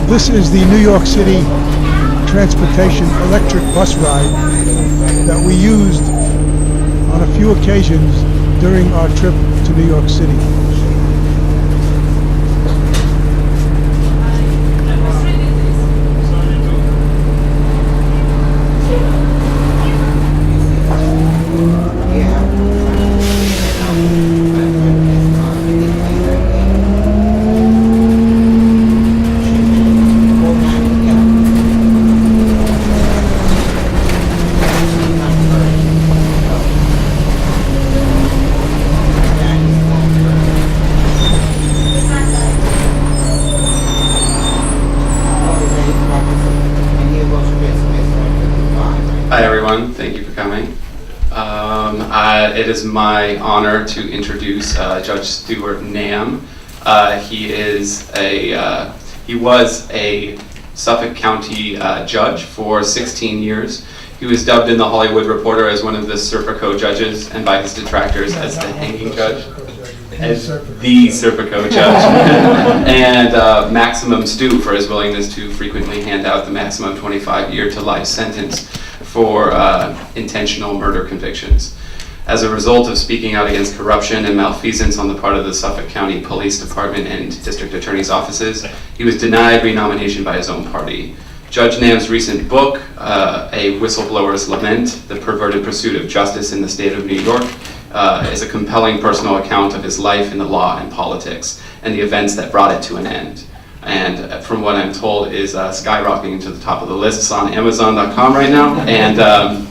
This is the New York City transportation electric bus ride that we used on a few occasions during our trip to New York City. Hi everyone, thank you for coming. It is my honor to introduce Judge Stuart Nam. He was a Suffolk County judge for 16 years. He was dubbed in the Hollywood Reporter as one of the Serpico judges, and by his detractors as the hanging judge. As the Serpico judge. And Maximum Stu for his willingness to frequently hand out the maximum 25-year to life sentence for intentional murder convictions. As a result of speaking out against corruption and malfeasance on the part of the Suffolk County Police Department and District Attorney's offices, he was denied renomination by his own party. Judge Nam's recent book, A Whistleblower's Lament, The Perverted Pursuit of Justice in the State of New York, is a compelling personal account of his life in the law and politics and the events that brought it to an end. And from what I'm told is skyrocketing to the top of the lists on Amazon.com right now. And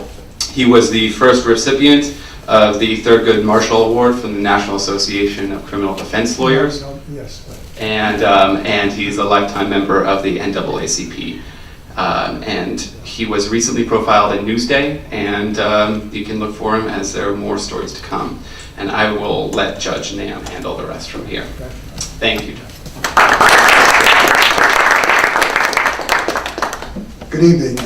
he was the first recipient of the Thurgood Marshall Award from the National Association of Criminal Defense Lawyers. And he's a lifetime member of the NAACP. And he was recently profiled in Newsday, and you can look for him as there are more stories to come. And I will let Judge Nam handle the rest from here. Thank you. Good evening.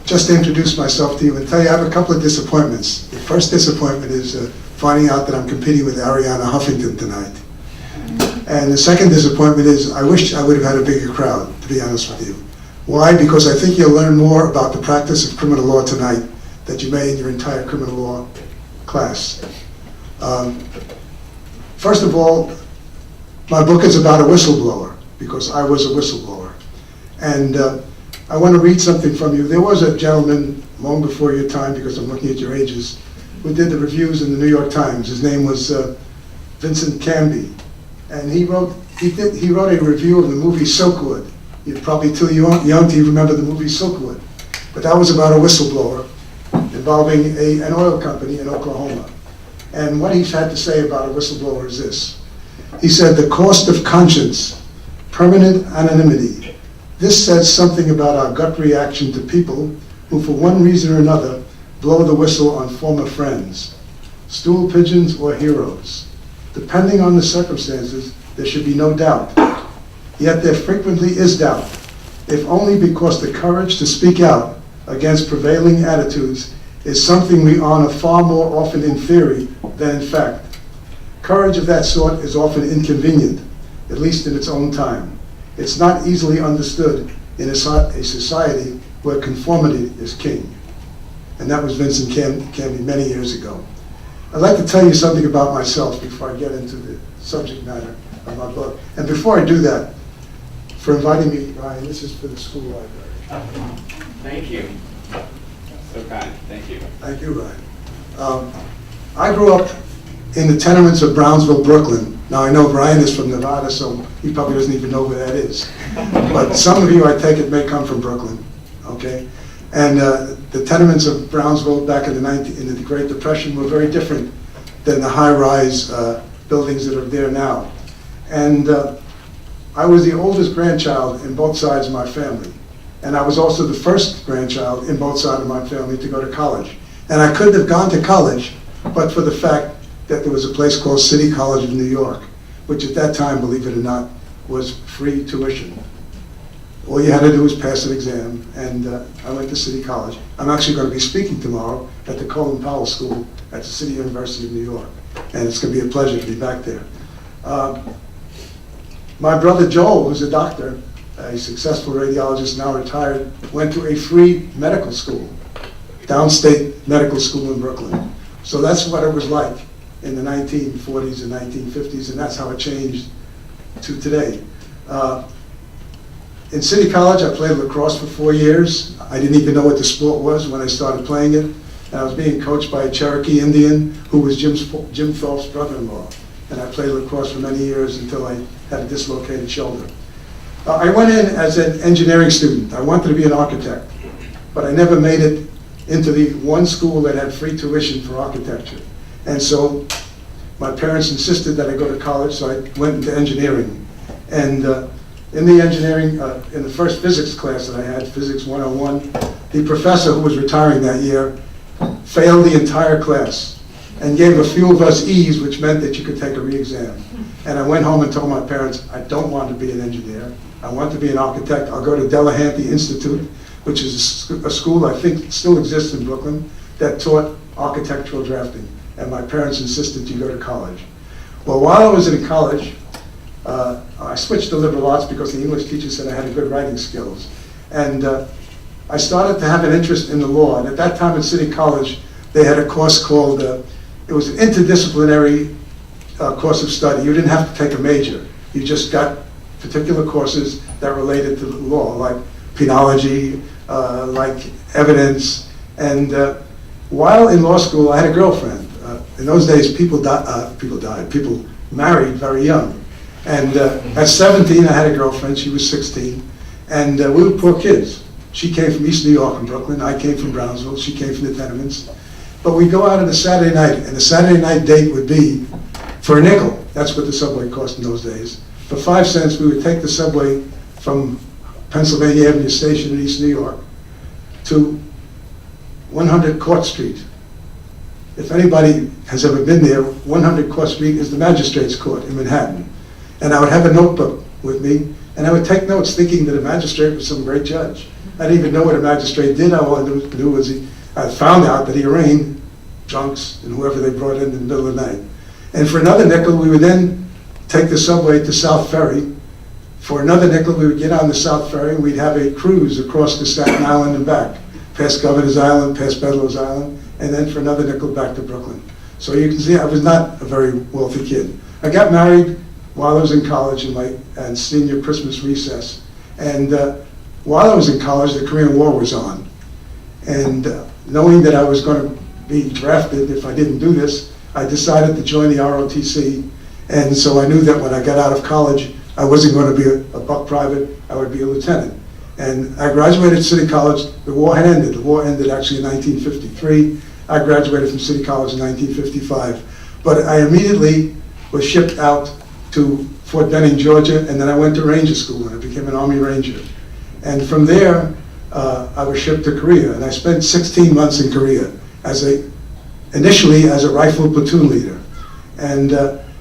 Just to introduce myself to you and tell you I have a couple of disappointments. The first disappointment is finding out that I'm competing with Ariana Huffington tonight. And the second disappointment is I wish I would have had a bigger crowd, to be honest with you. Why? Because I think you'll learn more about the practice of criminal law tonight than you may in your entire criminal law class. First of all, my book is about a whistleblower, because I was a whistleblower. And I want to read something from you. There was a gentleman long before your time, because I'm looking at your ages, who did the reviews in the New York Times. His name was Vincent Canby. And he wrote a review of the movie Silkwood. You're probably too young to remember the movie Silkwood. But that was about a whistleblower involving an oil company in Oklahoma. And what he's had to say about a whistleblower is this. He said, the cost of conscience, permanent anonymity. This says something about our gut reaction to people who, for one reason or another, blow the whistle on former friends, stool pigeons or heroes. Depending on the circumstances, there should be no doubt. Yet there frequently is doubt, if only because the courage to speak out against prevailing attitudes is something we honor far more often in theory than in fact. Courage of that sort is often inconvenient, at least in its own time. It's not easily understood in a society where conformity is king. And that was Vincent Canby many years ago. I'd like to tell you something about myself before I get into the subject matter of my book. And before I do that, for inviting me, Ryan, this is for the school library. Thank you. So kind. Thank you. Thank you, Ryan. I grew up in the tenements of Brownsville, Brooklyn. Now I know Brian is from Nevada, so he probably doesn't even know where that is. But some of you, I take it, may come from Brooklyn, okay? And the tenements of Brownsville back in the Great Depression were very different than the high-rise buildings that are there now. And I was the oldest grandchild in both sides of my family. And I was also the first grandchild in both sides of my family to go to college. And I couldn't have gone to college but for the fact that there was a place called City College of New York, which at that time, believe it or not, was free tuition. All you had to do was pass an exam, and I went to City College. I'm actually going to be speaking tomorrow at the Colin Powell School at the City University of New York. And it's going to be a pleasure to be back there. My brother Joel, who's a doctor, a successful radiologist, now retired, went to a free medical school, downstate medical school in Brooklyn. So that's what it was like in the 1940s and 1950s, and that's how it changed to today. In City College, I played lacrosse for 4 years. I didn't even know what the sport was when I started playing it. And I was being coached by a Cherokee Indian who was Jim Thorpe's brother-in-law. And I played lacrosse for many years until I had a dislocated shoulder. I went in as an engineering student. I wanted to be an architect, but I never made it into the one school that had free tuition for architecture. And so my parents insisted that I go to college, so I went into engineering. And in the engineering, in the first physics class that I had, Physics 101, the professor who was retiring that year failed the entire class and gave a few of us E's, which meant that you could take a re-exam. And I went home and told my parents, I don't want to be an engineer. I want to be an architect. I'll go to Delahanty Institute, which is a school I think still exists in Brooklyn, that taught architectural drafting. And my parents insisted you go to college. Well, while I was in college, I switched to liberal arts because the English teacher said I had good writing skills. And I started to have an interest in the law. And at that time at City College, they had a course called, it was an interdisciplinary course of study. You didn't have to take a major. You just got particular courses that related to the law, like penology, like evidence. And while in law school, I had a girlfriend. In those days, people married very young. And at 17, I had a girlfriend. She was 16. And we were poor kids. She came from East New York and Brooklyn. I came from Brownsville. She came from the tenements. But we'd go out on a Saturday night, and the Saturday night date would be for a nickel. That's what the subway cost in those days. For 5 cents, we would take the subway from Pennsylvania Avenue Station in East New York to 100 Court Street. If anybody has ever been there, 100 Court Street is the magistrate's court in Manhattan. And I would have a notebook with me, and I would take notes thinking that a magistrate was some great judge. I didn't even know what a magistrate did. All I knew was I found out that he arraigned drunks and whoever they brought in the middle of the night. And for another nickel, we would then take the subway to South Ferry. For another nickel, we would get on the South Ferry, and we'd have a cruise across to Staten Island and back, past Governor's Island, past Bedloe's Island, and then for another nickel back to Brooklyn. So you can see I was not a very wealthy kid. I got married while I was in college in senior Christmas recess. And while I was in college, the Korean War was on. And knowing that I was going to be drafted if I didn't do this, I decided to join the ROTC. And so I knew that when I got out of college, I wasn't going to be a buck private, I would be a lieutenant. And I graduated City College. The war had ended. The war ended actually in 1953. I graduated from City College in 1955. But I immediately was shipped out to Fort Benning, Georgia, and then I went to Ranger School and I became an Army Ranger. And from there, I was shipped to Korea, and I spent 16 months in Korea initially as a rifle platoon leader. And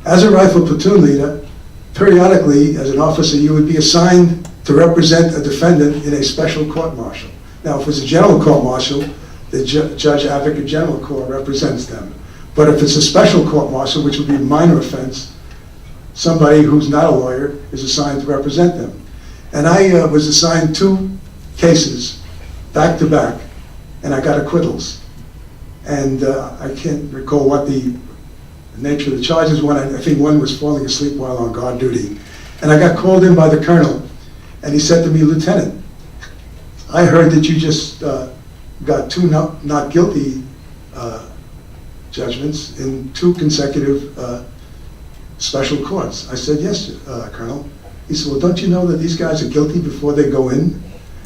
as a rifle platoon leader, periodically, as an officer, you would be assigned to represent a defendant in a special court-martial. Now, if it's a general court-martial, the Judge Advocate General Court represents them. But if it's a special court-martial, which would be a minor offense, somebody who's not a lawyer is assigned to represent them. And I was assigned 2 cases back to back, and I got acquittals. And I can't recall what the nature of the charges were. I think one was falling asleep while on guard duty. And I got called in by the colonel, and he said to me, "Lieutenant, I heard that you just got 2 not guilty judgments in 2 consecutive special courts." I said, "Yes, Colonel." He said, "Well, don't you know that these guys are guilty before they go in,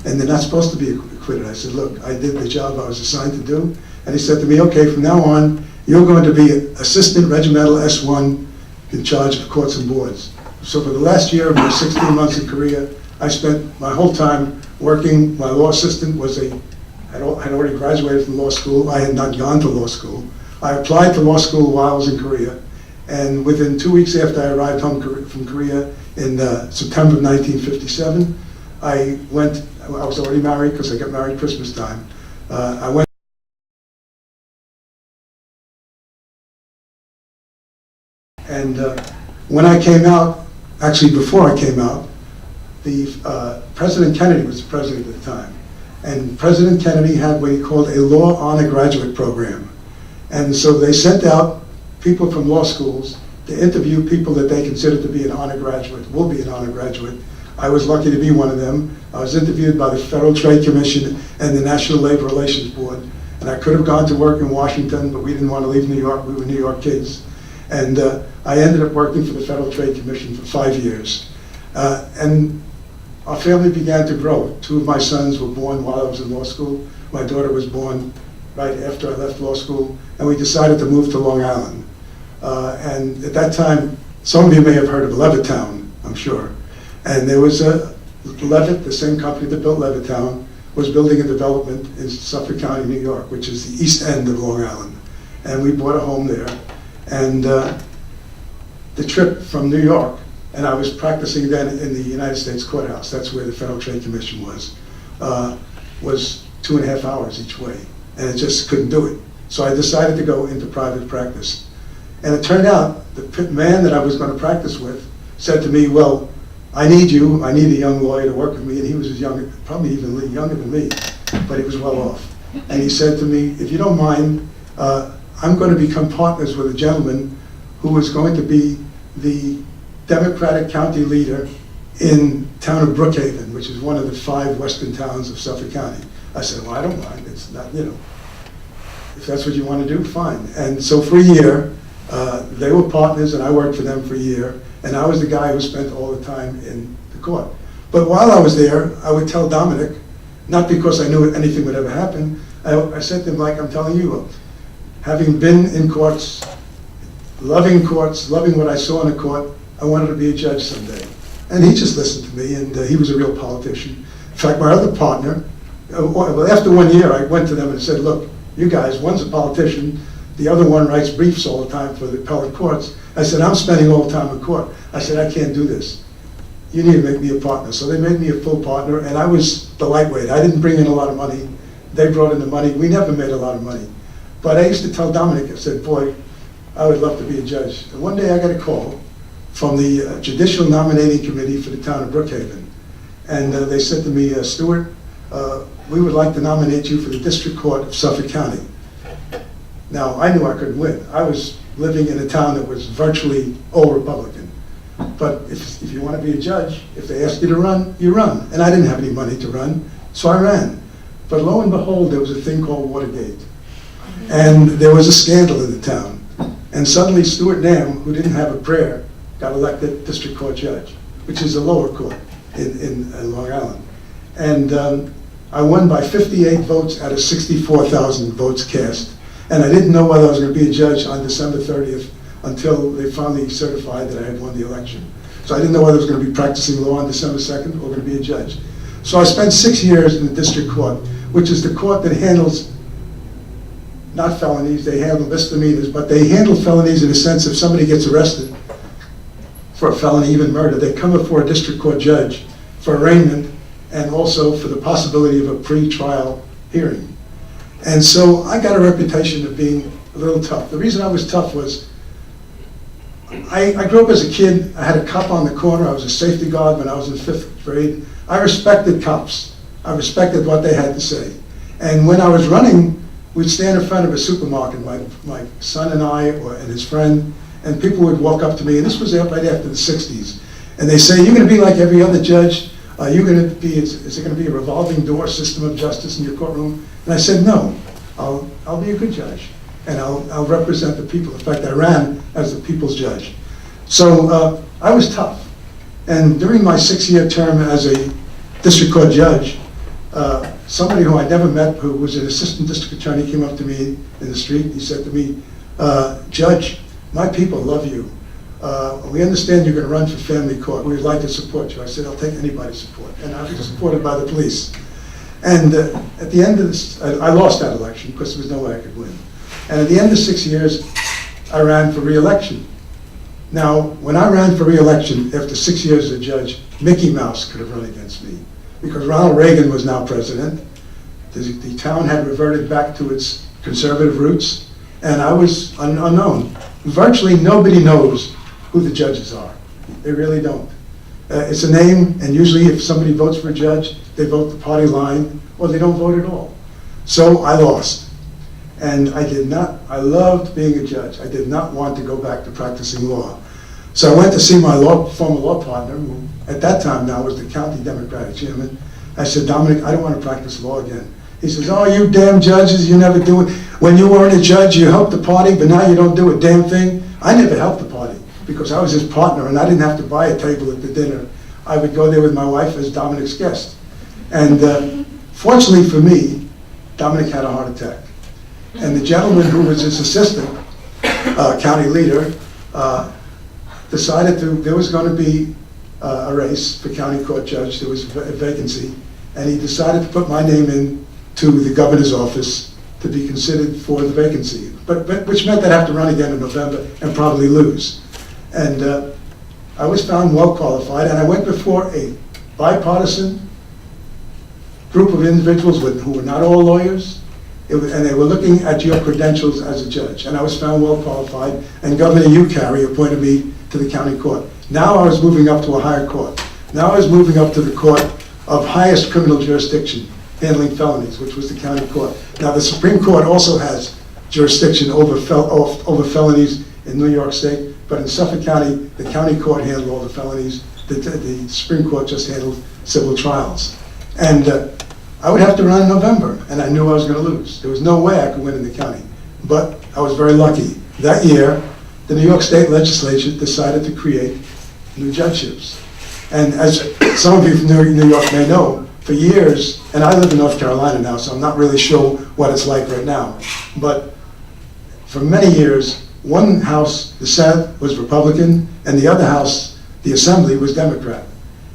and they're not supposed to be acquitted?" I said, "Look, I did the job I was assigned to do." And he said to me, "Okay, from now on, you're going to be Assistant Regimental S1 in charge of courts and boards." So for the last year of my 16 months in Korea, I spent my whole time working. My law assistant had already graduated from law school. I had not gone to law school. I applied to law school while I was in Korea. And within 2 weeks after I arrived home from Korea in September of 1957, I was already married because I got married Christmas time. I went And when I came out, actually before I came out, President Kennedy was the president at the time. And President Kennedy had what he called a law honor graduate program. And so they sent out people from law schools to interview people that they considered to be an honor graduate, will be an honor graduate. I was lucky to be one of them. I was interviewed by the Federal Trade Commission and the National Labor Relations Board. And I could have gone to work in Washington, but we didn't want to leave New York. We were New York kids. And I ended up working for the Federal Trade Commission for 5 years. And our family began to grow. 2 of my sons were born while I was in law school. My daughter was born right after I left law school. And we decided to move to Long Island. And at that time, some of you may have heard of Levittown, I'm sure. And there was Levitt, the same company that built Levittown, was building a development in Suffolk County, New York, which is the east end of Long Island. And we bought a home there. And the trip from New York, and I was practicing then in the United States Courthouse, that's where the Federal Trade Commission was 2.5 hours each way. And I just couldn't do it. So I decided to go into private practice. And it turned out the man that I was going to practice with said to me, well, I need you, I need a young lawyer to work with me. And he was as young, probably even a little younger than me, but he was well off. And he said to me, if you don't mind, I'm going to become partners with a gentleman who is going to be the Democratic county leader in town of Brookhaven, which is one of the 5 western towns of Suffolk County. I said, well, I don't mind. It's not, if that's what you want to do, fine. And so for a year, they were partners and I worked for them for a year. And I was the guy who spent all the time in the court. But while I was there, I would tell Dominic, not because I knew anything would ever happen, I said to him, like I'm telling you, having been in courts, loving what I saw in a court, I wanted to be a judge someday. And he just listened to me, and he was a real politician. In fact, my other partner, after 1 year, I went to them and said, look, you guys, one's a politician, the other one writes briefs all the time for the appellate courts. I said, I'm spending all the time in court. I said, I can't do this. You need to make me a partner. So they made me a full partner, and I was the lightweight. I didn't bring in a lot of money. They brought in the money. We never made a lot of money. But I used to tell Dominic, I said, boy, I would love to be a judge. And one day I got a call from the Judicial Nominating Committee for the town of Brookhaven. And they said to me, Stuart, we would like to nominate you for the District Court of Suffolk County. Now, I knew I couldn't win. I was living in a town that was virtually all Republican. But if you want to be a judge, if they ask you to run, you run. And I didn't have any money to run, so I ran. But lo and behold, there was a thing called Watergate. And there was a scandal in the town. And suddenly Stuart Nam, who didn't have a prayer, got elected district court judge, which is the lower court in Long Island. And I won by 58 votes out of 64,000 votes cast. And I didn't know whether I was going to be a judge on December 30th until they finally certified that I had won the election. So I didn't know whether I was going to be practicing law on December 2nd or going to be a judge. So I spent 6 years in the district court, which is the court that handles not felonies, they handle misdemeanors, but they handle felonies in the sense if somebody gets arrested for a felony, even murder, they come before a district court judge for arraignment and also for the possibility of a pre-trial hearing. And so I got a reputation of being a little tough. The reason I was tough was I grew up as a kid. I had a cop on the corner. I was a safety guard when I was in 5th grade. I respected cops. I respected what they had to say. And when I was running, we'd stand in front of a supermarket, my son and I, and his friend, and people would walk up to me, and this was right after the 60s. And they say, you're going to be like every other judge? You're going to be, is it going to be a revolving door system of justice in your courtroom? And I said, no, I'll be a good judge, and I'll represent the people. In fact, I ran as the people's judge. So I was tough. And during my 6-year term as a district court judge, somebody who I never met, who was an assistant district attorney, came up to me in the street. He said to me, Judge, my people love you. We understand you're going to run for family court. We'd like to support you. I said, I'll take anybody's support. And I was supported by the police. And at the end of this, I lost that election because there was no way I could win. And at the end of 6 years, I ran for re-election. Now, when I ran for re-election, after 6 years as a judge, Mickey Mouse could have run against me because Ronald Reagan was now president. The town had reverted back to its conservative roots, and I was unknown. Virtually nobody knows who the judges are. They really don't. It's a name, and usually if somebody votes for a judge, they vote the party line, or they don't vote at all. So I lost. And I loved being a judge. I did not want to go back to practicing law. So I went to see my former law partner, who at that time now was the county Democratic chairman. I said, Dominic, I don't want to practice law again. He says, oh, you damn judges, you never do it. When you weren't a judge, you helped the party, but now you don't do a damn thing. I never helped the party because I was his partner and I didn't have to buy a table at the dinner. I would go there with my wife as Dominic's guest. And fortunately for me, Dominic had a heart attack. And the gentleman who was his assistant, county leader, decided there was going to be a race for county court judge. There was a vacancy. And he decided to put my name in to the governor's office to be considered for the vacancy, which meant I'd have to run again in November and probably lose. And I was found well qualified, and I went before a bipartisan group of individuals who were not all lawyers, and they were looking at your credentials as a judge. And I was found well qualified, and Governor Ucari appointed me to the county court. Now I was moving up to a higher court. Now I was moving up to the court of highest criminal jurisdiction, handling felonies, which was the county court. Now the Supreme Court also has jurisdiction over felonies in New York State, but in Suffolk County, the county court handled all the felonies. The Supreme Court just handled civil trials. And I would have to run in November, and I knew I was going to lose. There was no way I could win in the county. But I was very lucky. That year, the New York State Legislature decided to create new judgeships. And as some of you from New York may know, for years, and I live in North Carolina now, so I'm not really sure what it's like right now, but for many years, one house, the Senate, was Republican, and the other house, the Assembly, was Democrat.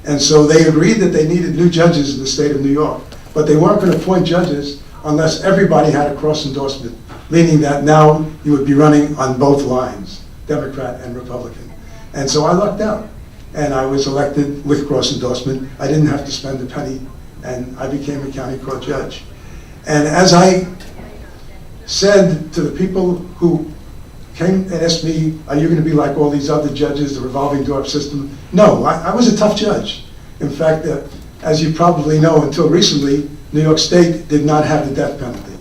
And so they agreed that they needed new judges in the state of New York, but they weren't going to appoint judges unless everybody had a cross endorsement, meaning that now you would be running on both lines, Democrat and Republican. And so I lucked out. And I was elected with cross endorsement. I didn't have to spend a penny, and I became a county court judge. And as I said to the people who came and asked me, are you going to be like all these other judges, the revolving door system? No, I was a tough judge. In fact, as you probably know, until recently, New York State did not have the death penalty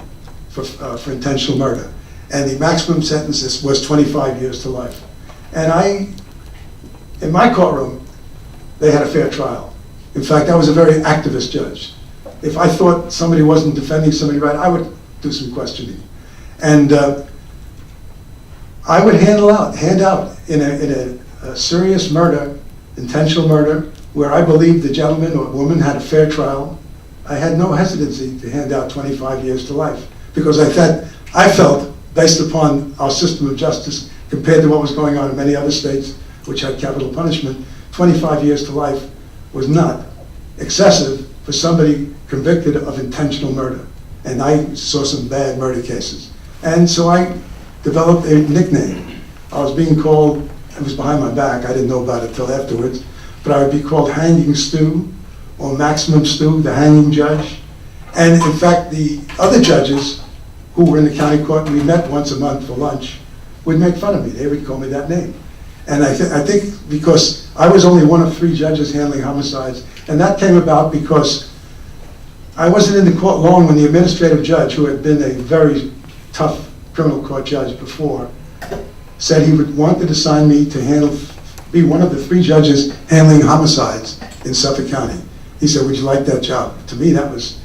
for intentional murder. And the maximum sentence was 25 years to life. And in my courtroom, they had a fair trial. In fact, I was a very activist judge. If I thought somebody wasn't defending somebody right, I would do some questioning. And I would hand out in a serious murder, intentional murder, where I believed the gentleman or woman had a fair trial. I had no hesitancy to hand out 25 years to life, because I felt, based upon our system of justice, compared to what was going on in many other states, which had capital punishment, 25 years to life was not excessive for somebody convicted of intentional murder. And I saw some bad murder cases. And so I developed a nickname. I was being called, it was behind my back, I didn't know about it till afterwards, but I would be called Hanging Stu, or Maximum Stu, the hanging judge. And in fact, the other judges who were in the county court, and we met once a month for lunch, would make fun of me. They would call me that name. And I think because I was only one of 3 judges handling homicides, and that came about because I wasn't in the court long when the administrative judge, who had been a very tough criminal court judge before, said he would want to assign me to be one of the 3 judges handling homicides in Suffolk County. He said, would you like that job? To me, that was,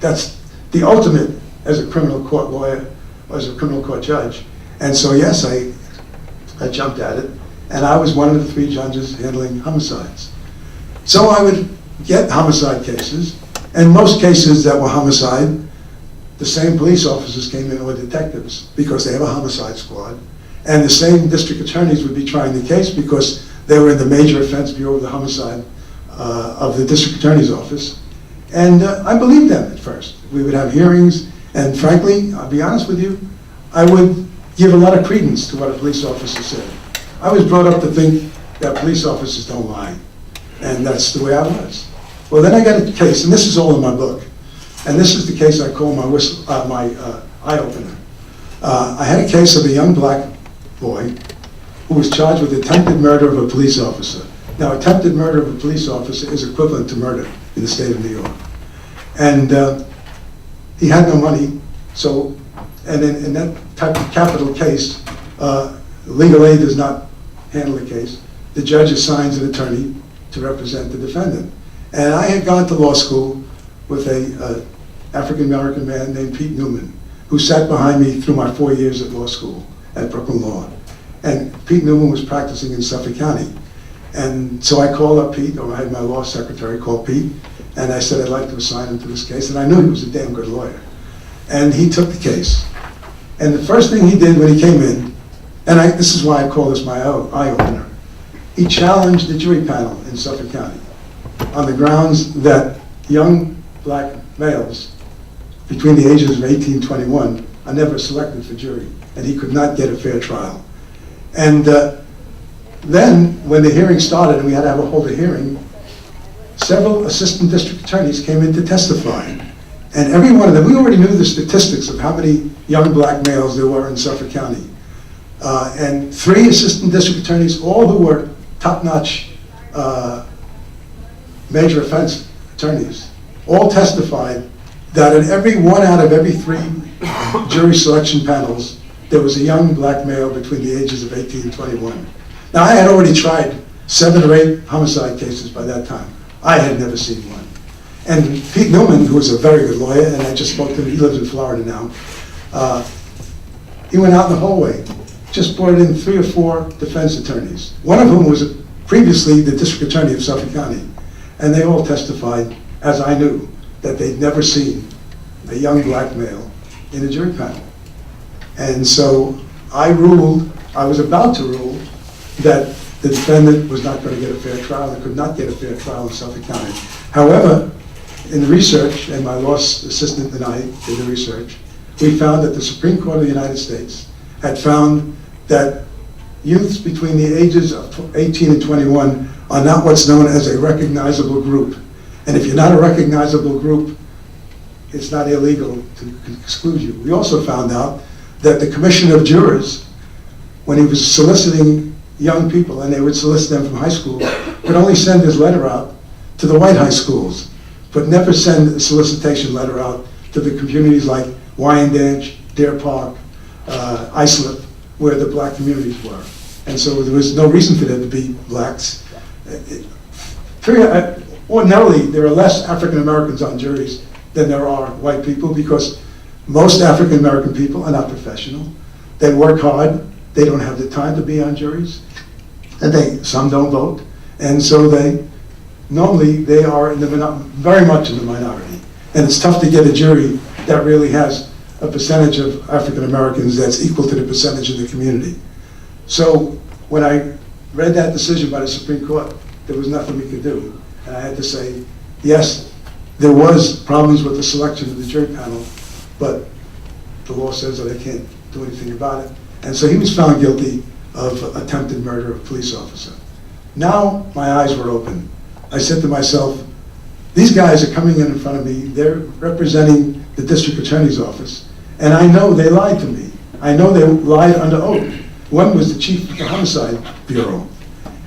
that's the ultimate as a criminal court lawyer, as a criminal court judge. And so yes, I jumped at it, and I was one of the 3 judges handling homicides. So I would get homicide cases, and most cases that were homicide, the same police officers came in, or detectives, because they have a homicide squad, and the same district attorneys would be trying the case because they were in the major offense bureau of the homicide of the district attorney's office. And I believed them at first. We would have hearings, and frankly, I'll be honest with you, I would give a lot of credence to what a police officer said. I was brought up to think that police officers don't lie, and that's the way I was. Well, then I got a case, and this is all in my book, and this is the case I call my eye-opener. I had a case of a young black boy who was charged with attempted murder of a police officer. Now, attempted murder of a police officer is equivalent to murder in the state of New York. And he had no money, so, and in that type of capital case, legal aid does not handle the case. The judge assigns an attorney to represent the defendant. And I had gone to law school with a African-American man named Pete Newman, who sat behind me through my 4 years at law school at Brooklyn Law. And Pete Newman was practicing in Suffolk County. And so I called up Pete, or I had my law secretary call Pete, and I said I'd like to assign him to this case. And I knew he was a damn good lawyer. And he took the case. And the first thing he did when he came in, and this is why I call this my eye-opener, he challenged the jury panel in Suffolk County on the grounds that young black males between the ages of 18 and 21 are never selected for jury, and he could not get a fair trial. And then, when the hearing started, and we had to hold a hearing, several assistant district attorneys came in to testify. And every one of them, we already knew the statistics of how many young black males there were in Suffolk County. And 3 assistant district attorneys, all who were top-notch major offense attorneys, all testified that in every 1 out of every 3 jury selection panels, there was a young black male between the ages of 18 and 21. Now, I had already tried 7 or 8 homicide cases by that time. I had never seen one. And Pete Newman, who was a very good lawyer, and I just spoke to him, he lives in Florida now, he went out in the hallway, just brought in 3 or 4 defense attorneys, one of whom was previously the district attorney of Suffolk County. And they all testified, as I knew, that they'd never seen a young black male in a jury panel. And so I was about to rule that the defendant was not going to get a fair trial and could not get a fair trial in Suffolk County. However, in the research, and my law assistant and I did the research, we found that the Supreme Court of the United States had found that youths between the ages of 18 and 21 are not what's known as a recognizable group. And if you're not a recognizable group, it's not illegal to exclude you. We also found out that the Commissioner of Jurors, when he was soliciting young people, and they would solicit them from high school, could only send his letter out to the white high schools, but never send a solicitation letter out to the communities like Wyandanch, Deer Park, Islip, where the black communities were. And so there was no reason for there to be blacks. Ordinarily, there are less African Americans on juries than there are white people, because most African American people are not professional. They work hard. They don't have the time to be on juries, and some don't vote, and so normally they are very much in the minority. And it's tough to get a jury that really has a percentage of African Americans that's equal to the percentage in the community. So when I read that decision by the Supreme Court, there was nothing we could do. And I had to say, yes, there was problems with the selection of the jury panel, but the law says that I can't do anything about it. And so he was found guilty of attempted murder of a police officer. Now my eyes were open. I said to myself, these guys are coming in front of me, they're representing the district attorney's office, and I know they lied to me. I know they lied under oath. One was the chief of the homicide bureau.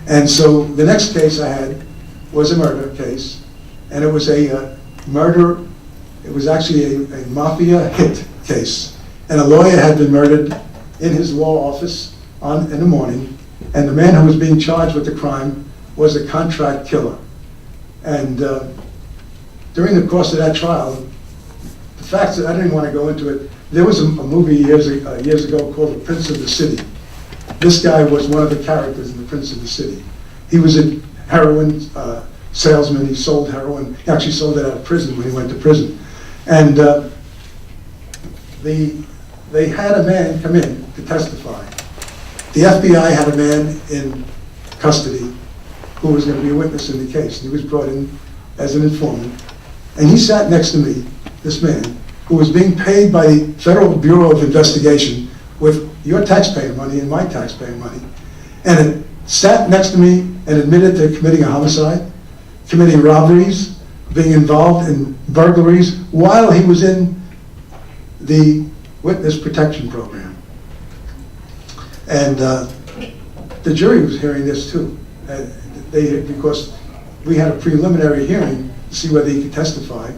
And so the next case I had was a murder case, and it was a murder, it was actually a mafia hit case. And a lawyer had been murdered in his law office in the morning, and the man who was being charged with the crime was a contract killer. And during the course of that trial, the facts that I didn't want to go into it, there was a movie years ago called The Prince of the City. This guy was one of the characters in The Prince of the City. He was a heroin salesman. He sold heroin. He actually sold it out of prison when he went to prison. And they had a man come in to testify. The FBI had a man in custody who was going to be a witness in the case. He was brought in as an informant. And he sat next to me, this man, who was being paid by the Federal Bureau of Investigation with your taxpayer money and my taxpayer money, and it sat next to me and admitted to committing a homicide, committing robberies, being involved in burglaries while he was in the witness protection program. And the jury was hearing this too. Because we had a preliminary hearing to see whether he could testify,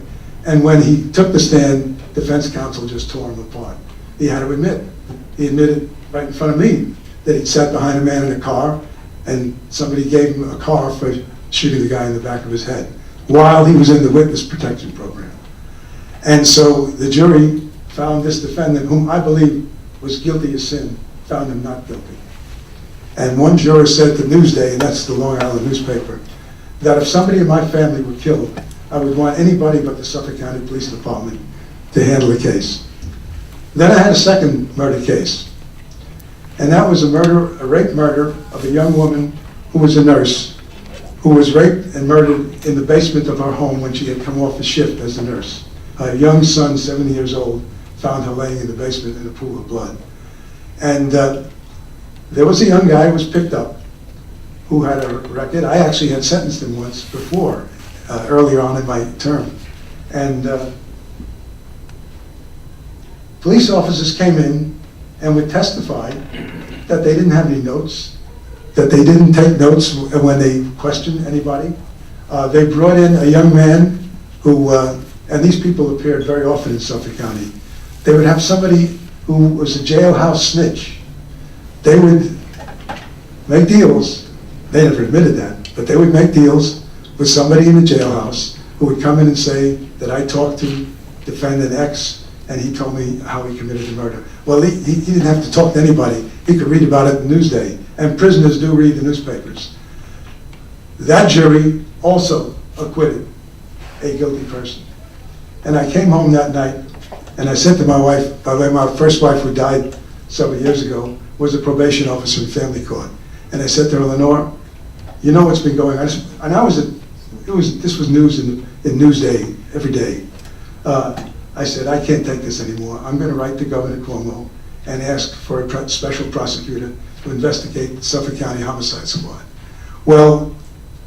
and when he took the stand, defense counsel just tore him apart. He had to admit. He admitted right in front of me that he'd sat behind a man in a car, and somebody gave him a car for shooting the guy in the back of his head while he was in the witness protection program. And so the jury found this defendant, whom I believe was guilty of sin, found him not guilty. And one juror said to Newsday, and that's the Long Island newspaper, that if somebody in my family were killed, I would want anybody but the Suffolk County Police Department to handle the case. Then I had a second murder case, and that was a rape murder of a young woman who was a nurse, who was raped and murdered in the basement of her home when she had come off a shift as a nurse. Her young son, 7 years old, found her laying in the basement in a pool of blood. And there was a young guy who was picked up who had a record. I actually had sentenced him once before, earlier on in my term. And police officers came in and would testify that they didn't have any notes, that they didn't take notes when they questioned anybody. They brought in a young man who, and these people appeared very often in Suffolk County. They would have somebody who was a jailhouse snitch. They would make deals. They never admitted that, but they would make deals with somebody in the jailhouse who would come in and say that I talked to defendant X and he told me how he committed the murder. Well, he didn't have to talk to anybody. He could read about it in Newsday, and prisoners do read the newspapers. That jury also acquitted a guilty person. And I came home that night and I said to my wife, by the way, my first wife, who died several years ago, was a probation officer in family court. And I said to her, Lenore, you know what's been going on? And this was news in Newsday every day. I said, I can't take this anymore. I'm going to write to Governor Cuomo and ask for a special prosecutor to investigate the Suffolk County Homicide Squad. Well,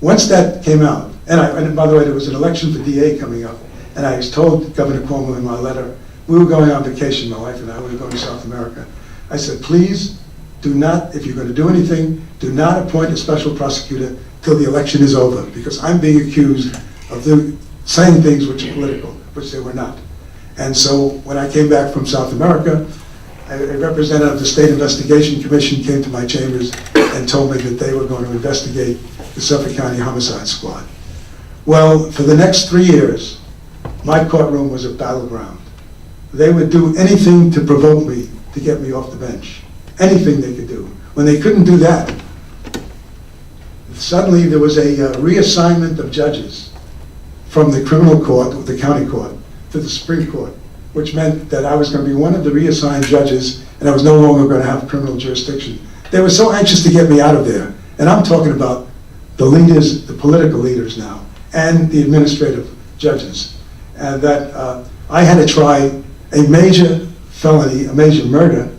once that came out, and by the way, there was an election for DA coming up, and I told Governor Cuomo in my letter, we were going on vacation, my wife and I, we were going to South America. I said, please do not, if you're going to do anything, do not appoint a special prosecutor till the election is over, because I'm being accused of saying things which are political, which they were not. And so when I came back from South America, a representative of the State Investigation Commission came to my chambers and told me that they were going to investigate the Suffolk County Homicide Squad. Well, for the next 3 years, my courtroom was a battleground. They would do anything to provoke me, to get me off the bench. Anything they could do. When they couldn't do that, suddenly there was a reassignment of judges from the criminal court, the county court, to the Supreme Court, which meant that I was going to be one of the reassigned judges and I was no longer going to have criminal jurisdiction. They were so anxious to get me out of there. And I'm talking about the leaders, the political leaders now, and the administrative judges. And that I had to try a major felony, a major murder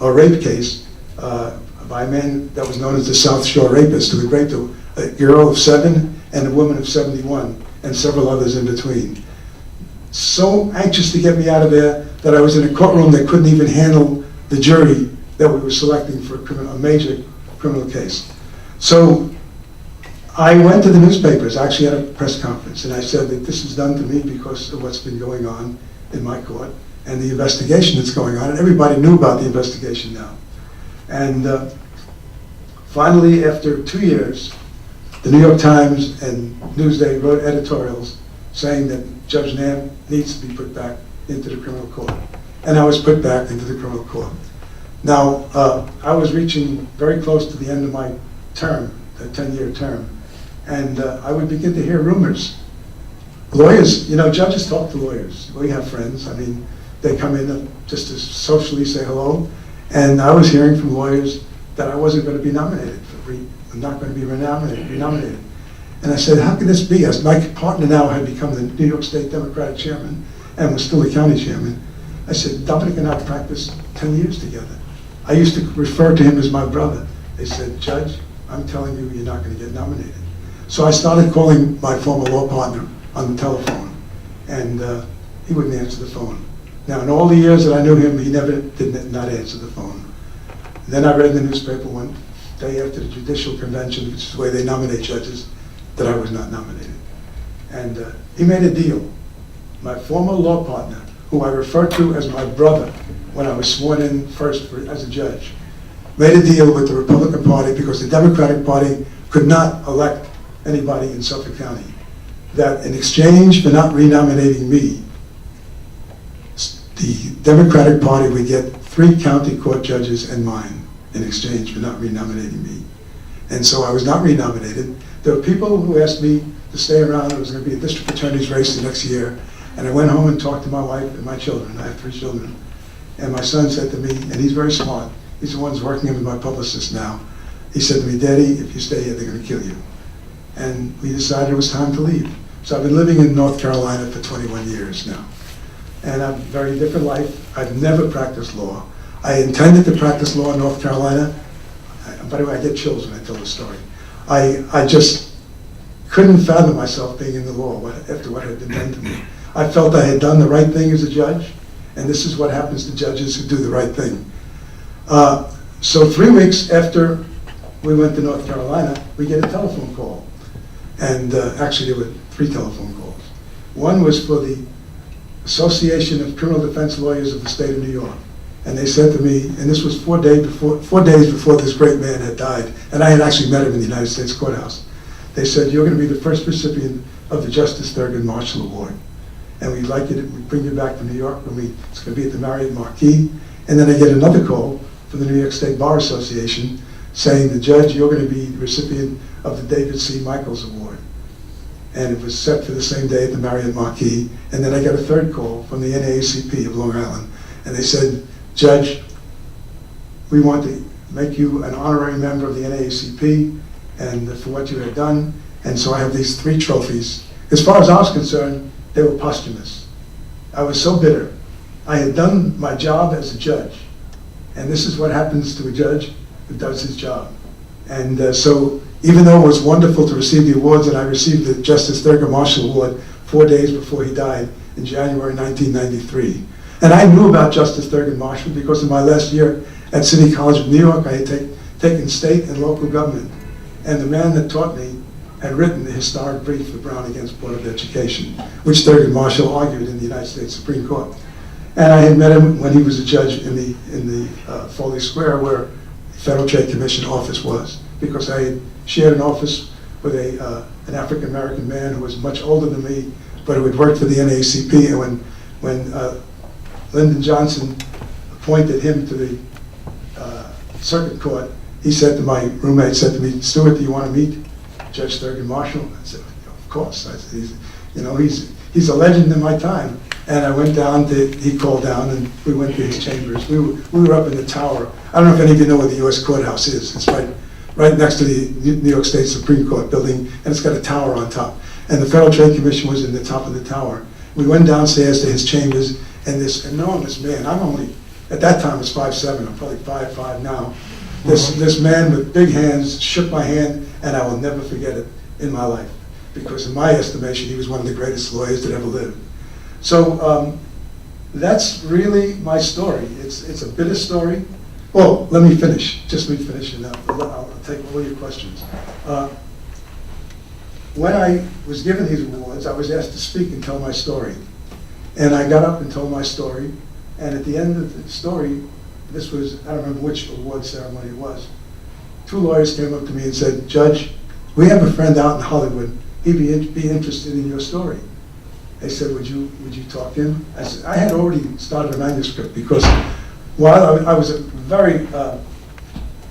or rape case by a man that was known as the South Shore Rapist, who had raped a girl of 7 and a woman of 71 and several others in between. So anxious to get me out of there that I was in a courtroom that couldn't even handle the jury that we were selecting for a major criminal case. So I went to the newspapers, I actually had a press conference, and I said that this is done to me because of what's been going on in my court and the investigation that's going on, and everybody knew about the investigation now. And finally, after 2 years, the New York Times and Newsday wrote editorials saying that Judge Nam needs to be put back into the criminal court. And I was put back into the criminal court. Now, I was reaching very close to the end of my term, a 10-year term, and I would begin to hear rumors. Lawyers, you know, judges talk to lawyers. We have friends. I mean, they come in just to socially say hello. And I was hearing from lawyers that I wasn't going to be nominated. I'm not going to be renominated. And I said, how can this be? As my partner now had become the New York State Democratic chairman and was still the county chairman. I said, Dominic and I practiced 10 years together. I used to refer to him as my brother. They said, Judge, I'm telling you, you're not going to get nominated. So I started calling my former law partner on the telephone, and he wouldn't answer the phone. Now, in all the years that I knew him, he never did not answer the phone. Then I read in the newspaper one day after the judicial convention, which is the way they nominate judges, that I was not nominated. And he made a deal. My former law partner, who I referred to as my brother when I was sworn in first as a judge, made a deal with the Republican Party because the Democratic Party could not elect anybody in Suffolk County, that in exchange for not renominating me, the Democratic Party would get 3 county court judges and mine in exchange for not renominating me. And so I was not renominated. There were people who asked me to stay around. There was going to be a district attorney's race the next year. And I went home and talked to my wife and my children. I have 3 children. And my son said to me, and he's very smart, he's the one who's working with my publicist now. He said to me, "Daddy, if you stay here, they're going to kill you." And we decided it was time to leave. So I've been living in North Carolina for 21 years now. And I've a very different life. I've never practiced law. I intended to practice law in North Carolina. By the way, I get chills when I tell the story. I just couldn't fathom myself being in the law after what had been done to me. I felt I had done the right thing as a judge, and this is what happens to judges who do the right thing. So 3 weeks after we went to North Carolina, we get a telephone call. And actually there were 3 telephone calls. One was for the Association of Criminal Defense Lawyers of the State of New York. And they said to me, and this was 4 days before this great man had died, and I had actually met him in the United States Courthouse. They said, "You're going to be the first recipient of the Justice Thurgood Marshall Award. And we'd like you to bring you back to New York, it's going to be at the Marriott Marquis." And then I get another call from the New York State Bar Association saying, "The judge, you're going to be the recipient of the David C. Michaels Award." And it was set for the same day at the Marriott Marquis. And then I got a third call from the NAACP of Long Island. And they said, "Judge, we want to make you an honorary member of the NAACP and for what you have done." And so I have these 3 trophies. As far as I was concerned, they were posthumous. I was so bitter. I had done my job as a judge. And this is what happens to a judge who does his job. And so even though it was wonderful to receive the awards, and I received the Justice Thurgood Marshall Award 4 days before he died in January 1993. And I knew about Justice Thurgood Marshall because in my last year at City College of New York, I had taken state and local government. And the man that taught me had written the historic brief for Brown against Board of Education, which Thurgood Marshall argued in the United States Supreme Court. And I had met him when he was a judge in the Foley Square, where the Federal Trade Commission office was, because I had shared an office with an African-American man who was much older than me, but who had worked for the NAACP. And when Lyndon Johnson appointed him to the circuit court, he said to my roommate, said to me, "Stuart, do you want to meet Judge Thurgood Marshall?" I said, "Of course." I said, he's a legend in my time. And I went down, he called down, and we went to his chambers. We were up in the tower. I don't know if any of you know where the U.S. Courthouse is. It's right next to the New York State Supreme Court building, and it's got a tower on top. And the Federal Trade Commission was in the top of the tower. We went downstairs to his chambers, and this enormous man, I'm only, at that time I was 5'7", I'm probably 5'5" now. This man with big hands shook my hand, and I will never forget it in my life. Because in my estimation, he was one of the greatest lawyers that ever lived. So that's really my story. It's a bitter story. Oh, let me finish. Just let me finish, and I'll take all your questions. When I was given these awards, I was asked to speak and tell my story. And I got up and told my story. And at the end of the story, this was, I don't remember which award ceremony it was, 2 lawyers came up to me and said, "Judge, we have a friend out in Hollywood. He'd be interested in your story." They said, would you talk to him? I said, I had already started a manuscript because while I was a very,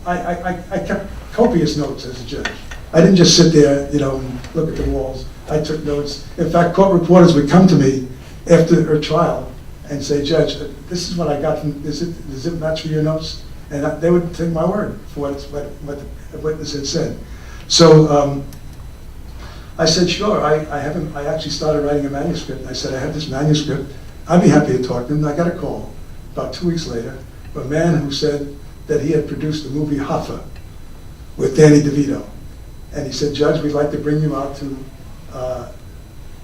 I kept copious notes as a judge. I didn't just sit there, and look at the walls. I took notes. In fact, court reporters would come to me after a trial and say, "Judge, this is what I got from, does it match with your notes?" And they would take my word for what the witness had said. So I said, "Sure, I actually started writing a manuscript." And I said, "I have this manuscript. I'd be happy to talk to him." And I got a call about 2 weeks later from a man who said that he had produced the movie Hoffa with Danny DeVito. And he said, "Judge, we'd like to bring you out to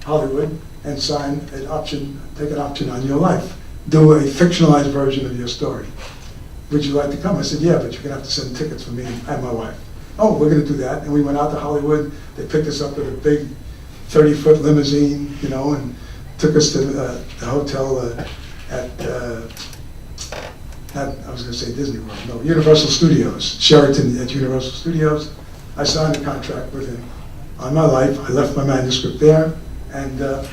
Hollywood and sign an option, take an option on your life. Do a fictionalized version of your story." would you like to come? I said, yeah, but you're gonna have to send tickets for me and my wife. Oh, we're gonna do that. And we went out to Hollywood. They picked us up with a big 30-foot limousine, you know, and took us to the hotel I was gonna say Disney World, no, Universal Studios, Sheraton at Universal Studios. I signed a contract with him on my life. I left my manuscript there, and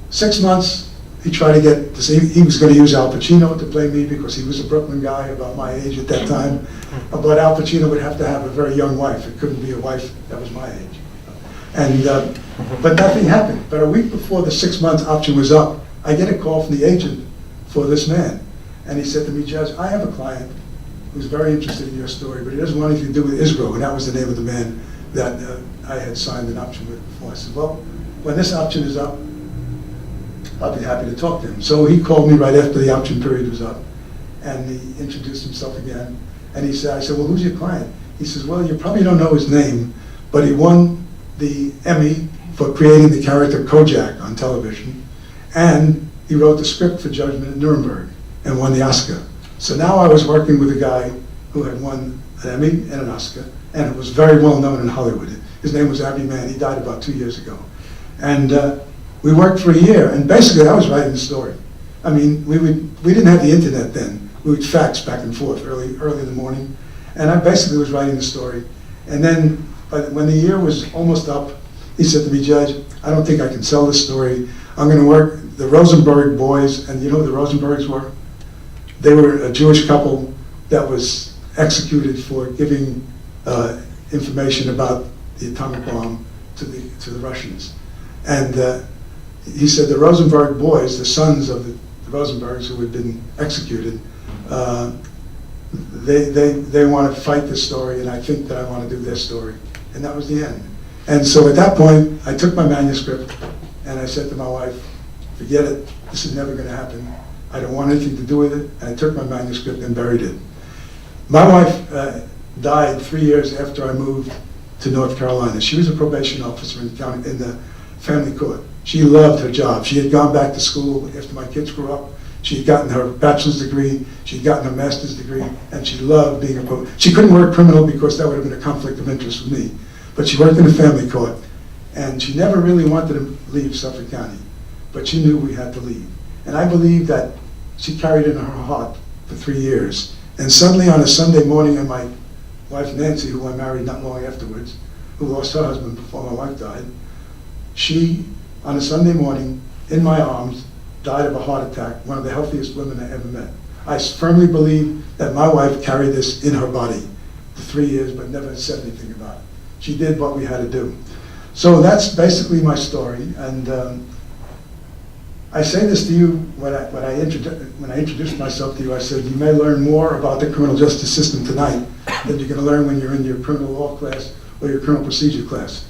6 months, he tried to get, he was gonna use Al Pacino to play me because he was a Brooklyn guy about my age at that time. But Al Pacino would have to have a very young wife. It couldn't be a wife that was my age. And, but nothing happened. But a week before the 6-month option was up, I get a call from the agent for this man. And he said to me, Judge, I have a client who's very interested in your story, but he doesn't want anything to do with Israel. And that was the name of the man that I had signed an option with before. I said, well, when this option is up, I'll be happy to talk to him. So he called me right after the option period was up, and he introduced himself again. And he said, I said, well, who's your client? He says, well, you probably don't know his name, but he won the Emmy for creating the character Kojak on television, and he wrote the script for Judgment at Nuremberg and won the Oscar. So now I was working with a guy who had won an Emmy and an Oscar, and was very well known in Hollywood. His name was Abbey Man. He died about 2 years ago. And we worked for a year, and basically I was writing the story. I mean, we didn't have the internet then. We would fax back and forth early in the morning, and I basically was writing the story. And then, but when the year was almost up, he said to me, Judge, I don't think I can sell this story. I'm going to work the Rosenberg boys, and you know who the Rosenbergs were? They were a Jewish couple that was executed for giving information about the atomic bomb to the Russians. And he said the Rosenberg boys, the sons of the Rosenbergs who had been executed, they want to fight this story, and I think that I want to do their story. And that was the end. And so at that point, I took my manuscript, and I said to my wife, forget it, this is never going to happen. I don't want anything to do with it. And I took my manuscript and buried it. My wife died 3 years after I moved to North Carolina. She was a probation officer in the family court. She loved her job. She had gone back to school after my kids grew up. She had gotten her bachelor's degree, she had gotten her master's degree, and she loved being a probation. She couldn't work criminal because that would have been a conflict of interest with me. But she worked in the family court, and she never really wanted to leave Suffolk County, but she knew we had to leave. And I believe that she carried it in her heart for 3 years. And suddenly on a Sunday morning, and my wife Nancy, who I married not long afterwards, who lost her husband before my wife died, she, on a Sunday morning, in my arms, died of a heart attack, one of the healthiest women I ever met. I firmly believe that my wife carried this in her body for 3 years, but never said anything about it. She did what we had to do. So that's basically my story, and I say this to you when I introduced myself to you. I said, you may learn more about the criminal justice system tonight than you're going to learn when you're in your criminal law class or your criminal procedure class.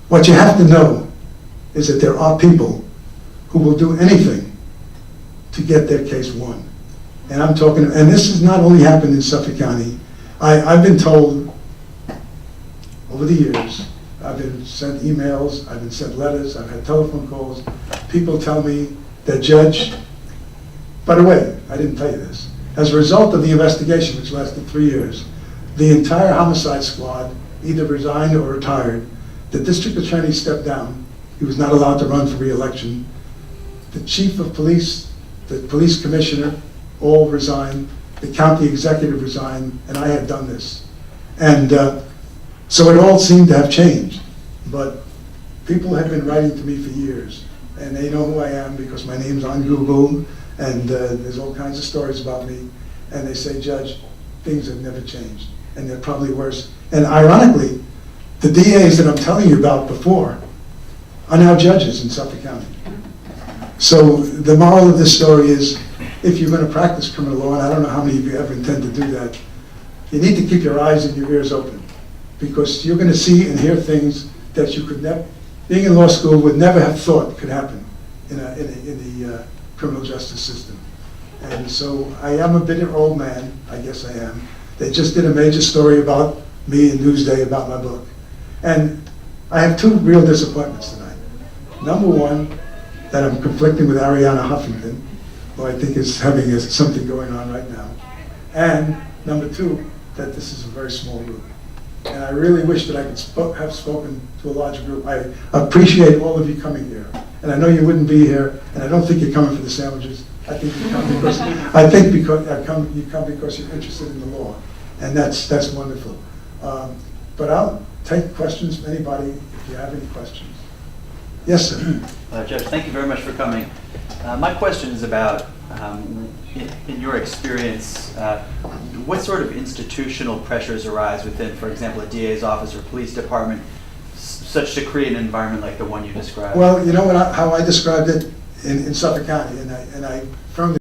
What you have to know is that there are people who will do anything to get their case won. And I'm talking, and this has not only happened in Suffolk County. I've been told over the years, I've been sent emails, I've been sent letters, I've had telephone calls. People tell me that Judge, by the way, I didn't tell you this, as a result of the investigation, which lasted 3 years, the entire homicide squad either resigned or retired. The district attorney stepped down. He was not allowed to run for re-election. The chief of police, the police commissioner, all resigned. The county executive resigned, and I had done this. And so it all seemed to have changed. But people have been writing to me for years, and they know who I am because my name's on Google, and there's all kinds of stories about me. And they say, Judge, things have never changed, and they're probably worse. And ironically, the DAs that I'm telling you about before are now judges in Suffolk County. So the moral of this story is, if you're going to practice criminal law, and I don't know how many of you ever intend to do that, you need to keep your eyes and your ears open, because you're going to see and hear things that you could never, being in law school, would never have thought could happen in the criminal justice system. And so I am a bitter old man, I guess I am. They just did a major story about me in Newsday about my book. And I have two real disappointments tonight. Number one, that I'm conflicting with Arianna Huffington, who I think is having something going on right now. And number two, that this is a very small group. And I really wish that I could have spoken to a larger group. I appreciate all of you coming here. And I know you wouldn't be here, and I don't think you're coming for the sandwiches. I think you come because you come because you're interested in the law, and that's wonderful. But I'll take questions from anybody if you have any questions. Yes, sir. Judge, thank you very much for coming. My question is about, in your experience, what sort of institutional pressures arise within, for example, a DA's office or police department, such to create an environment like the one you described? Well, you know how I described it in Suffolk County, and I firmly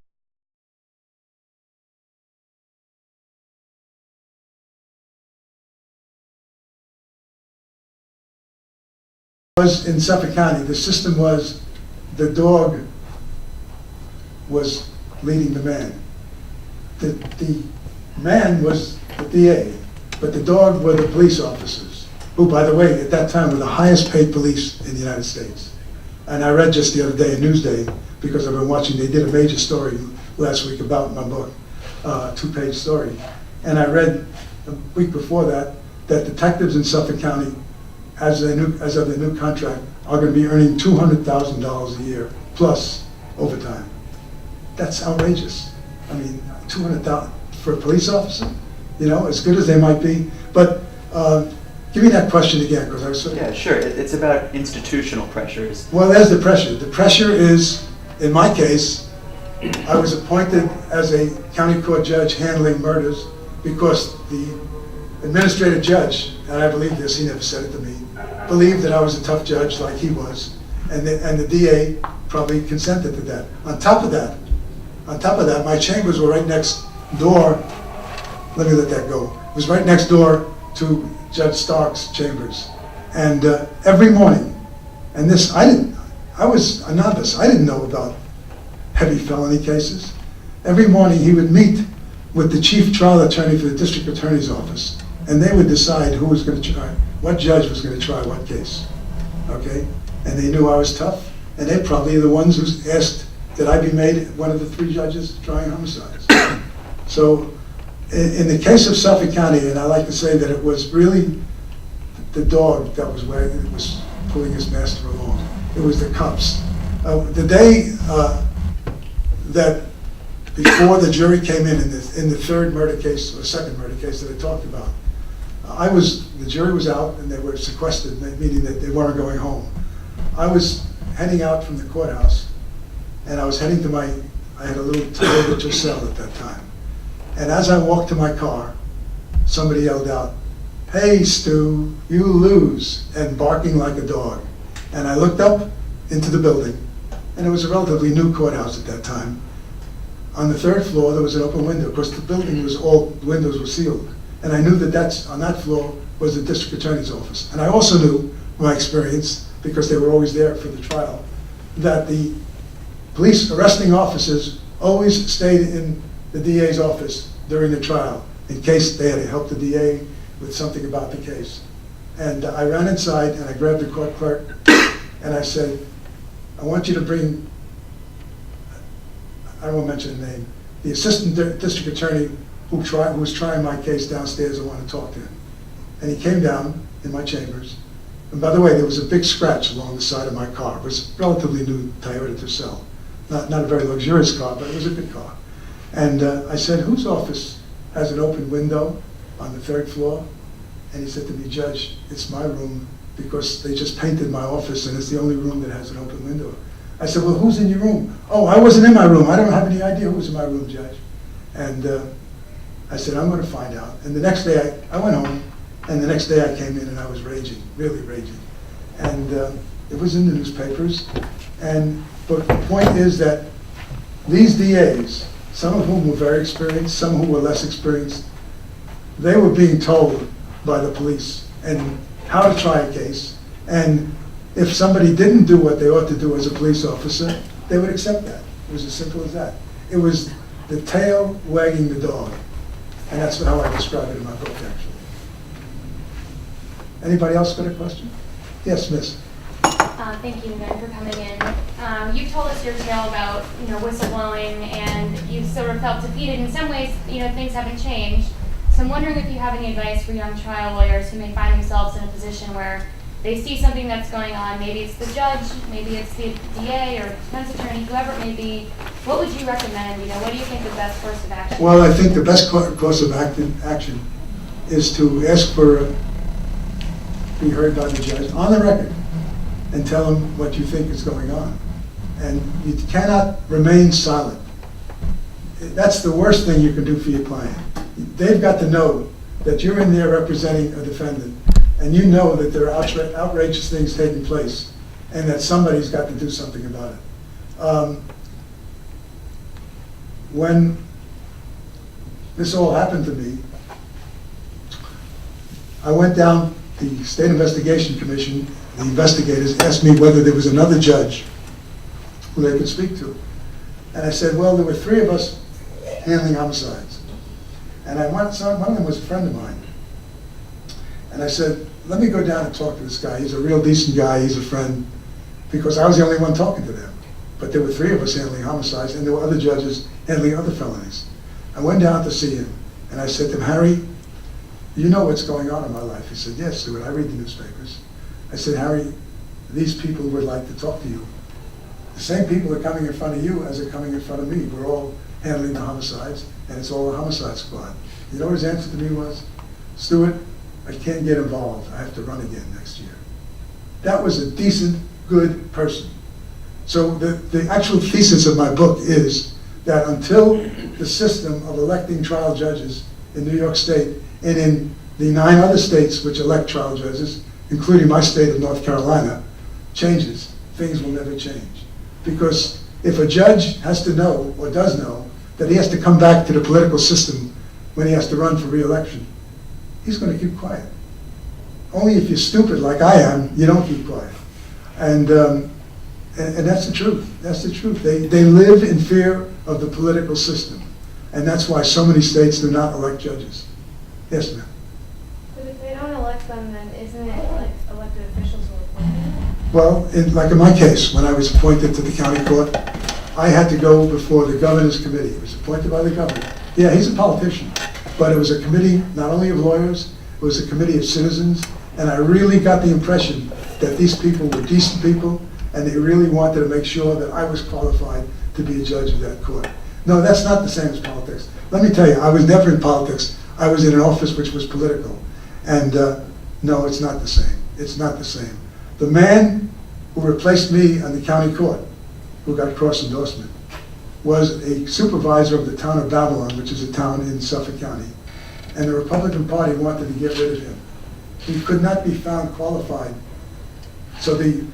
was in Suffolk County. The system was the dog was leading the man. The man was the DA, but the dog were the police officers, who, by the way, at that time were the highest paid police in the United States. And I read just the other day in Newsday, because I've been watching, they did a major story last week about my book, 2-page story. And I read a week before that detectives in Suffolk County, as of the new contract, are going to be earning $200,000 a year, plus overtime. That's outrageous. I mean, $200,000 for a police officer, you know, as good as they might be. But give me that question again, because I was sort of... Yeah, sure. It's about institutional pressures. Well, there's the pressure. The pressure is, in my case, I was appointed as a county court judge handling murders because the administrative judge, and I believe this, he never said it to me, believed that I was a tough judge like he was, and the DA probably consented to that. On top of that, my chambers were right next door. Let me let that go. It was right next door to Judge Stark's chambers, and every morning, and this I was a novice. I didn't know about heavy felony cases. Every morning he would meet with the chief trial attorney for the district attorney's office, and they would decide who was going to try, what judge was going to try what case. Okay, and they knew I was tough, and they probably are the ones who asked that I be made one of the 3 judges trying homicides. So, in the case of Suffolk County, and I like to say that it was really the dog that was pulling his master along. It was the cops. The day that before the jury came in the third murder case or second murder case that I talked about, the jury was out and they were sequestered, meaning that they weren't going home. I was heading out from the courthouse, and I was heading to I had a little Toyota cell at that time. And as I walked to my car, somebody yelled out, "Hey, Stu, you lose," and barking like a dog. And I looked up into the building, and it was a relatively new courthouse at that time. On the 3rd floor, there was an open window. Of course, the building was all windows were sealed. And I knew that on that floor was the district attorney's office. And I also knew, from my experience, because they were always there for the trial, that the police arresting officers always stayed in the DA's office during the trial in case they had to help the DA with something about the case. And I ran inside and I grabbed the court clerk and I said, "I want you to bring," I won't mention the name, "the assistant district attorney who was trying my case downstairs. I want to talk to him." And he came down in my chambers. And by the way, there was a big scratch along the side of my car. It was a relatively new Toyota Tercel. Not a very luxurious car, but it was a good car. And I said, "Whose office has an open window on the 3rd floor?" And he said to me, "Judge, it's my room because they just painted my office and it's the only room that has an open window." I said, "Well, who's in your room?" "Oh, I wasn't in my room. I don't have any idea who was in my room, Judge." And I said, "I'm going to find out." And the next day I went home, and the next day I came in and I was raging, really raging. And it was in the newspapers. But the point is that these DAs, some of whom were very experienced, some who were less experienced, they were being told by the police and how to try a case. And if somebody didn't do what they ought to do as a police officer, they would accept that. It was as simple as that. It was the tail wagging the dog. And that's how I describe it in my book, actually. Anybody else got a question? Yes, miss. Thank you again for coming in. You've told us your tale about, whistleblowing, and you sort of felt defeated in some ways. Things haven't changed. So I'm wondering if you have any advice for young trial lawyers who may find themselves in a position where they see something that's going on. Maybe it's the judge, maybe it's the DA or defense attorney, whoever it may be. What would you recommend? What do you think the best course of action? Well, I think the best course of action is to ask for be heard by the judge on the record and tell him what you think is going on. And you cannot remain silent. That's the worst thing you can do for your client. They've got to know that you're in there representing a defendant, and you know that there are outrageous things taking place, and that somebody's got to do something about it. When this all happened to me, I went down, the State Investigation Commission, the investigators asked me whether there was another judge who they could speak to. And I said, well, there were 3 of us handling homicides. And one of them was a friend of mine. And I said, let me go down and talk to this guy. He's a real decent guy, he's a friend, because I was the only one talking to them. But there were 3 of us handling homicides, and there were other judges handling other felonies. I went down to see him, and I said to him, Harry, you know what's going on in my life? He said, yes, Stuart, I read the newspapers. I said, Harry, these people would like to talk to you. The same people are coming in front of you as are coming in front of me. We're all handling the homicides, and it's all a homicide squad. You know what his answer to me was? Stuart, I can't get involved. I have to run again next year. That was a decent, good person. So the actual thesis of my book is that until the system of electing trial judges in New York State and in the 9 other states which elect trial judges, including my state of North Carolina, changes, things will never change. Because if a judge has to know, or does know, that he has to come back to the political system when he has to run for re-election, he's going to keep quiet. Only if you're stupid like I am, you don't keep quiet. And that's the truth. That's the truth. They live in fear of the political system. And that's why so many states do not elect judges. Yes, ma'am. But if they don't elect them, then isn't it like elected officials who appoint them? Well, like in my case, when I was appointed to the county court, I had to go before the governor's committee. It was appointed by the governor. Yeah, he's a politician. But it was a committee not only of lawyers, it was a committee of citizens. And I really got the impression that these people were decent people, and they really wanted to make sure that I was qualified to be a judge of that court. No, that's not the same as politics. Let me tell you, I was never in politics. I was in an office which was political. And no, it's not the same. It's not the same. The man who replaced me on the county court, who got cross endorsement, was a supervisor of the town of Babylon, which is a town in Suffolk County. And the Republican Party wanted to get rid of him. He could not be found qualified. So the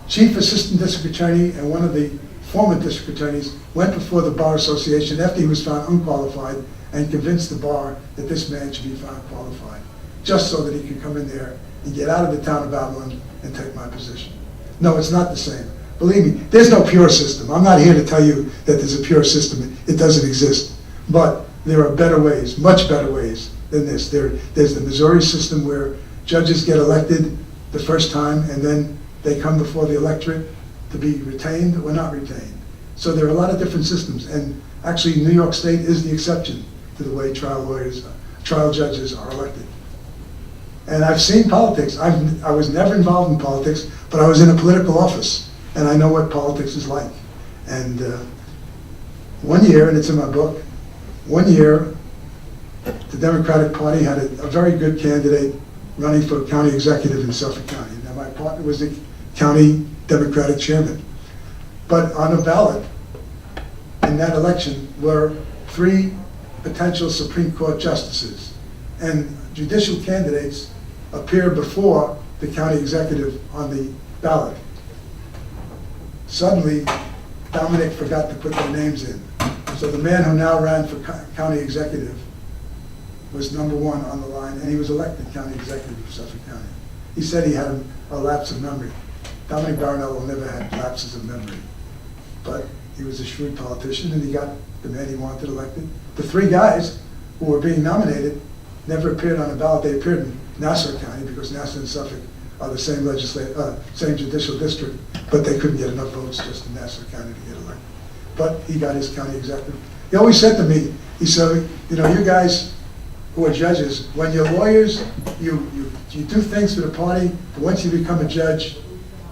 chief assistant district attorney and one of the former district attorneys went before the Bar Association after he was found unqualified and convinced the bar that this man should be found qualified, just so that he could come in there and get out of the town of Babylon and take my position. No, it's not the same. Believe me, there's no pure system. I'm not here to tell you that there's a pure system. It doesn't exist. But there are better ways, much better ways than this. There's the Missouri system where judges get elected the first time and then they come before the electorate to be retained or not retained. So there are a lot of different systems, and actually New York State is the exception to the way trial judges are elected. And I've seen politics. I was never involved in politics, but I was in a political office, and I know what politics is like. And one year, and it's in my book, one year, the Democratic Party had a very good candidate running for county executive in Suffolk County. Now, my partner was the county Democratic chairman. But on the ballot in that election were 3 potential Supreme Court justices. And judicial candidates appeared before the county executive on the ballot. Suddenly, Dominic forgot to put their names in. So the man who now ran for county executive was number 1 on the line, and he was elected county executive of Suffolk County. He said he had a lapse of memory. Dominic Barnell never had lapses of memory. But he was a shrewd politician, and he got the man he wanted elected. The 3 guys who were being nominated never appeared on the ballot. They appeared in Nassau County, because Nassau and Suffolk are the same same judicial district, but they couldn't get enough votes just in Nassau County to get elected. But he got his county executive. He always said to me, he said, you know, you guys who are judges, when you're lawyers, you do things for the party, but once you become a judge,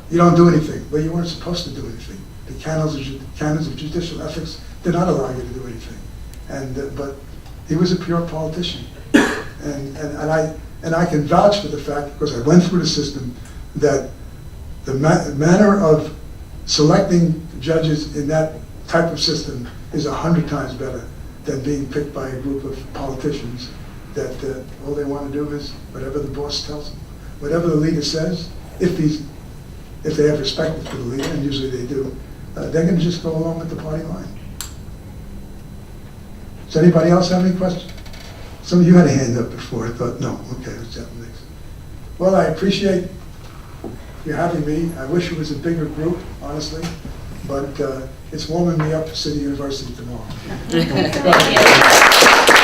you don't do anything. Well, you weren't supposed to do anything. The canons of judicial ethics did not allow you to do anything. But he was a pure politician. And I can vouch for the fact, because I went through the system, that the manner of selecting judges in that type of system is 100 times better than being picked by a group of politicians that all they want to do is whatever the boss tells them. Whatever the leader says, if they have respect for the leader, and usually they do, they're going to just go along with the party line. Does anybody else have any questions? Some of you had a hand up before. I thought, no. Okay, let's have the next. Well, I appreciate you having me. I wish it was a bigger group, honestly, but it's warming me up for City University tomorrow. Thank you.